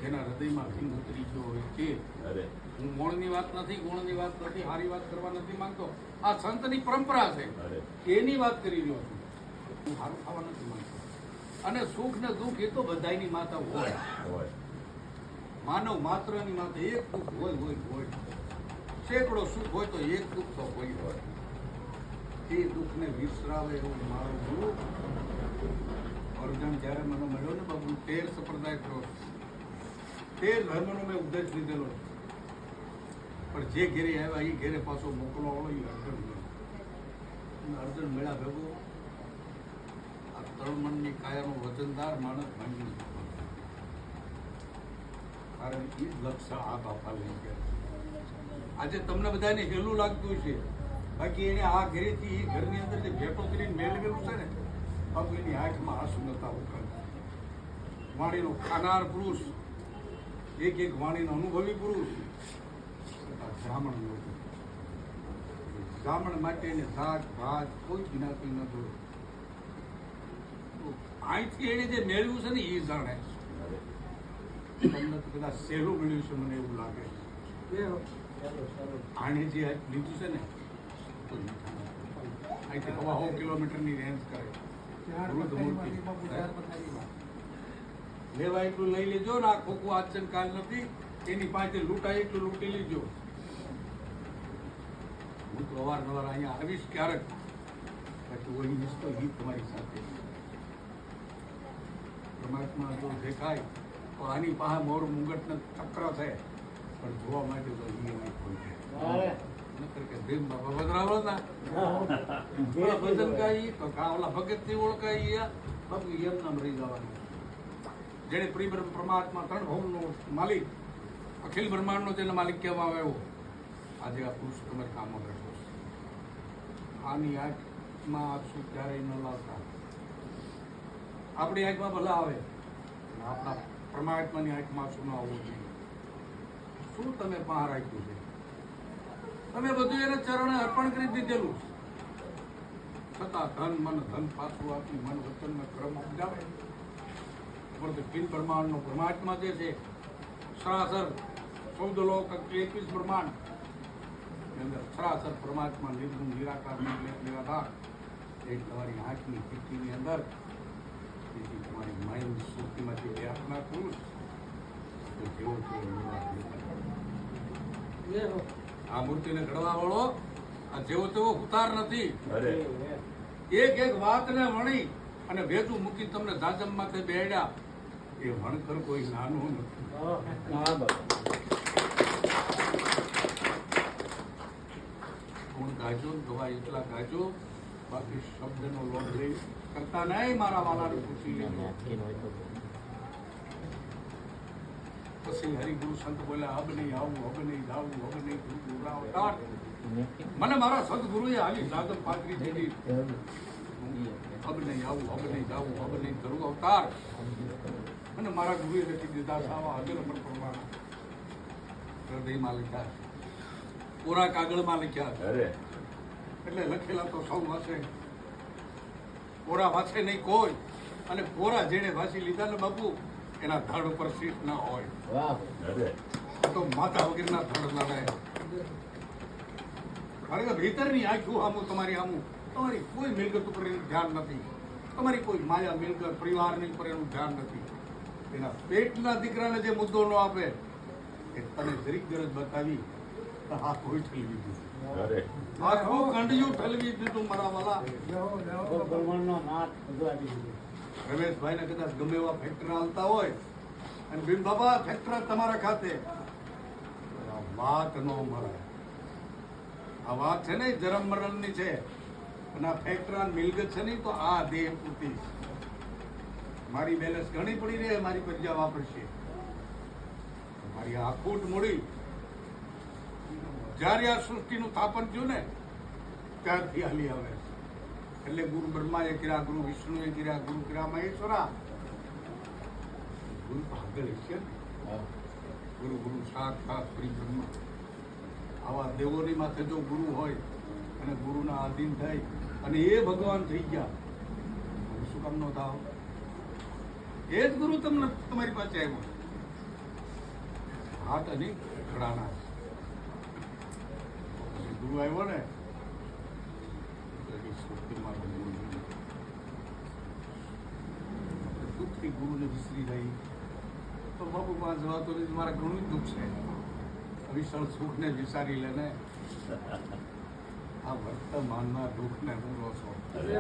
જેના હૃદયમાં હિંગ ઉતરી ગયો હોય તે. હું મોણની વાત નથી, ગુણની વાત નથી, સારી વાત કરવા નથી માંગતો. આ સંતની પરંપરા છે, એની વાત કરી રહ્યો છું. હું સારું ખાવા નથી માંગતો. અને સુખ ને દુઃખ એ તો બધાની માતા હોય. માનવ માત્રની માથે એક દુઃખ હોય. સેંકડો સુખ હોય તો એક દુઃખ તો હોય. એ દુઃખને વિસરાવે એવું મારું ગુરુ અર્જુન જ્યારે મને મળ્યો ને બાબુ, 13 સંપ્રદાય કરો, 13 ધર્મનો મેં ઉપદેશ લીધેલો. પણ જે ઘેરે આવ્યા એ ઘેરે પાછો મોકલો વાળો એ અર્જુન મળ્યા ભેગો આ 3 મણની કાયાનો વજનદાર માણસ બની ગયો. કારણ એ જ લક્ષ્ય આ બાપા લઈ ગયા. આજે તમને બધાને હેલું લાગતું છે, બાકી એને આ ઘરેથી એ ઘરની અંદર જે ભેટો કરીને મેળવેલું છે ને બાપુ, એની આંખમાં આંસુ નતા ઉકળતા. વાણીનો ખાનાર પુરુષ, એક વાણીનો અનુભવી પુરુષ, બ્રાહ્મણ લોકો. બ્રાહ્મણ માટે એને જાત ભાત કોઈ જ્ઞાતિ ન જોડે. અહીંથી એને જે મેળવ્યું છે ને એ જાણે. તમને તો કદાચ સહેલું મળ્યું છે, મને એવું લાગે. આને જે લીધું છે ને અહીંથી 1.5 કિલોમીટરની રેન્જ કરે. લેવા એટલું લઈ લેજો ને. આ ખોખું આચન કાલ નથી, એની પાસે લૂંટાય એટલું લૂંટી લેજો. હું તો અવારનવાર અહીંયા આવીશ ક્યારેક, બાકી ઓલી તો ઈ તમારી સાથે. પરમાત્મા જો દેખાય તો આની પાસે મોર મુંગટ ને ચક્ર છે, પણ જોવા માટે તો ઈ અહીં કોઈ છે. કે ભીમ બાબા બદરાવો ના ભજન ગાઈ તો ઓલા ભગત થી ઓળખાય બાપુ એમ નામ રહી જવાનું. જેને પરમાત્મા 3 ભવનો માલિક, અખિલ બ્રહ્માંડનો જેને માલિક કહેવામાં આવ્યો, આજે આ પુરુષ તમે કામ બેઠો છે. આની આંખમાં આંસુ ક્યારેય ન લાવતા. આપણી આંખમાં ભલા આવે, આપણા પરમાત્માની આંખમાં આંસુ ન આવવું જોઈએ. શું તમે પહાર રાખ્યું છે? તમે બધું એને ચરણે અર્પણ કરી દીધેલું, છતાં ધન પાછું આપી મન વચનનો ક્રમ ઉપજાવે. પરંતુ બિન બ્રહ્માંડનો પરમાત્મા જે છે, સરાસર 14 લોક 21 બ્રહ્માંડ ની અંદર સરાસર પરમાત્મા નિર્ગુણ નિરાકાર નિરાધાર એ તમારી આંખની પીઠીની અંદર તમારી માઇન્ડ સુખીમાંથી વ્યાપના પુરુષ જેવો છે. આ મૂર્તિને ઘડવા વાળો આ જેવો તેવો ઉતાર નથી. એક વાતને વણી અને ભેજું મૂકી તમને જાજમ માથે બેડ્યા, એ વણકર કોઈ નાનું નથી. ગુણ ગાજો, દવા એટલા ગાજો, બાકી શબ્દનો લોભ લઈ કરતા નહીં. મારા વાલાને પૂછી લેજો. પછી હરિગુરુ સંત બોલ્યા, અબ નહીં આવું, અબ નહીં જાવું, અબ નહીં અવતાર. મને મારા સદગુરુએ આવી જાદવ પાત્રી દીધી. અબ નહીં આવું, અબ નહીં જાવું, અબ નહીં કરું અવતાર. અને મારા ગુરુએ લખી દીધા સાવા હજર પર પ્રમાણ હૃદયમાં લખ્યા, કોરા કાગળમાં લખ્યા. એટલે લખેલા તો સૌ વાંચે, કોરા વાંચે નહીં કોઈ. અને કોરા જેને વાંચી લીધા ને બાપુ, એના ધડ ઉપર સીટ ના હોય. તો માતા વગેરેના ધડ લડાય. કારણ કે ભીતરની આંખું આમું તમારી આમું, તમારી કોઈ મિલકત ઉપર એનું ધ્યાન નથી. તમારી કોઈ માયા મિલકત પરિવારની ઉપર એનું ધ્યાન નથી. એના પેટના દીકરાને જે મુદ્દો ન આપે એ તને જરીક ગરજ બતાવી તો આ કોઈ ઠલવી દીધું, આખું કંડિયું ઠલવી દીધું. મારા વાલા રમેશભાઈ ને કદાચ ગમે એવા ફેક્ટર હાલતા હોય અને ભીમ બાબા ફેક્ટર તમારા ખાતે, વાત ન મળે. આ વાત છે ને જન્મ મરણની છે, અને આ ફેક્ટર મિલકત છે નહીં તો આ દેહ પૂરતી. મારી બેલેન્સ ઘણી પડી રહે, મારી પ્રજા વાપરશે. મારી આ ખૂટ મૂડી જ્યારે આ સૃષ્ટિનું સ્થાપન થયું ને ત્યારથી હાલી આવે. એટલે ગુરુ બ્રહ્માએ કર્યા, ગુરુ વિષ્ણુએ કર્યા, ગુરુ કર્યા મહેશ્વરા. ગુરુ તો આગળ છે ને, ગુરુ ગુરુ સાક્ષાત પરિબ્રહ્મ. આવા દેવોની માથે જો ગુરુ હોય અને ગુરુના આધીન થઈ અને એ ભગવાન થઈ ગયા, શું કામ નો થાવ? એ જ ગુરુ તમને તમારી પાસે આવ્યો. હાથ અને ઘડાના પછી ગુરુ આવ્યો ને દુઃખથી ગુરુને વિસરી રહી તો બાપુ પાંચ જવાતો નથી, મારે ઘણું જ દુઃખ છે. વિશાળ સુખને વિચારી લે ને, આ વર્તમાનના દુઃખને હું લો છો. એટલે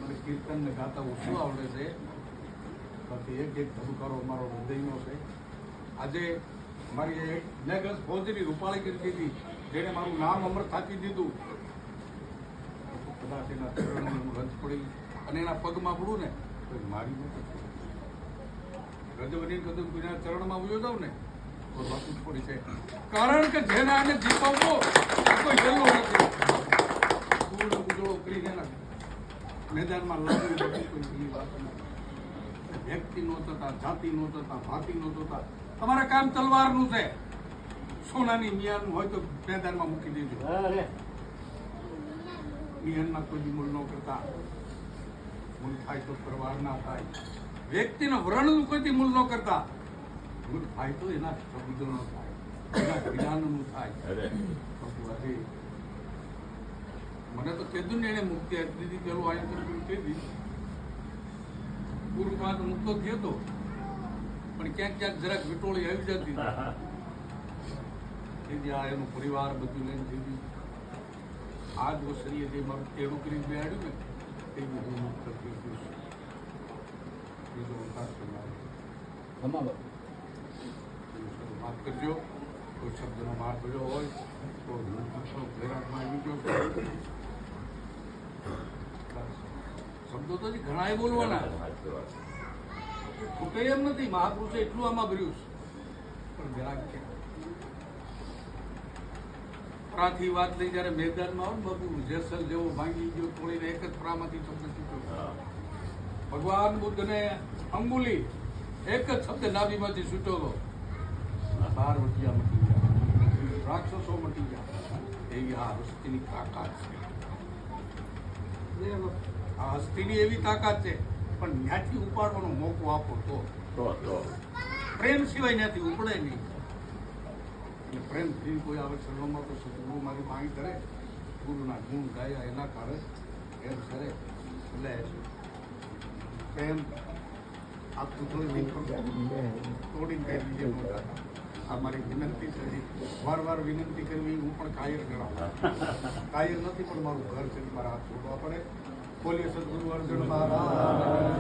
મને કીર્તન ને ગાતા ઓછું આવડે છે, બાકી એક એક ધબકારો મારો હૃદયનો છે. આજે મારી એક મેઘરજ ફૌજની રૂપાળી કરી દીધી, જેને મારું નામ અમૃત આપી દીધું. કદાચ એના ચરણની હું રજ પડી અને એના પગમાં પડું ને તો મારી નથી. રજવની કદમ કોઈના ચરણમાં ઉયો જાઉં ને તો બાપુ જ પડી છે. કારણ કે જેને આને જીતવવો કોઈ ગયેલો નથી. પૂર્ણ ઉજળો કરીને મેદાનમાં લાવી બધી કોઈ એવી વાત નથી. વ્યક્તિ નો થતા, જાતિ નો થતા, ભાતિ નો થતા, તમારે કામ તલવારનું છે. સોનાની મિયાનું હોય તો મેદાનમાં મૂકી દેજો. મિયાનમાં કોઈ મૂળ ન કરતા, મૂળ થાય તો પરવાર ના થાય. વ્યક્તિના વર્ણનું કોઈથી મૂળ ન કરતા, મૂળ થાય તો એના શબ્દનો થાય, એના જ્ઞાનનું થાય. મને તો કીધું ને એને મુક્તિ આપી દીધી. પેલું આયતન કીધી પૂર્વમાં તો મુક્તો થયો હતો, પણ ક્યાંક ક્યાંક જરાક વિટોળી આવી જતી. એનું પરિવાર બધું લઈને થઈ આ જ વસરીએ જે મારું તેડું કરી બેહાડ્યું ને એ બધું મુક્ત થઈ ગયું. બીજો અવકાશ માફ કરજો, કોઈ શબ્દનો માર પડ્યો હોય તો પ્રેરકમાં આવી ગયો. શબ્દો તો ઘણા બોલવાના, ખૂટે એમ નથી. મહાપુરુષે એટલું આમાં ભર્યું છે, પણ જરાક છે. પ્રાથી વાત લઈ જયારે મેદાનમાં આવો ને બાપુ, જેસલ જેવો ભાંગી ગયો તોડીને એક જ પ્રામાંથી શબ્દ છૂટ્યો. ભગવાન બુદ્ધને અંગુલી એક જ શબ્દ નાભીમાંથી છૂટ્યો હતો. 12 વટિયા મટી ગયા, રાક્ષસો મટી ગયા. એવી આ હસ્તીની તાકાત છે. આ હસ્તીની એવી તાકાત છે, પણ ત્યાંથી ઉપાડવાનો મોકો આપો તો પ્રેમ સિવાય ત્યાંથી ઉપડે નહીં. એટલે પ્રેમથી કોઈ આવે ચરણોમાં તો સદગુરુ મારી માંગ કરે, ગુરુના ગુણ ગાયા એના કારણે એમ કરે. એટલે પ્રેમ આખું તોડીને કહી દીધે. આ મારી વિનંતી છે, વાર વિનંતી કરવી. હું પણ કાયર કરાવું, કાયર નથી પણ મારું ઘર છે, મારા હાથ છોડવા પડે. બોલીએ સદગુરુ અર્જુન મહારાજ.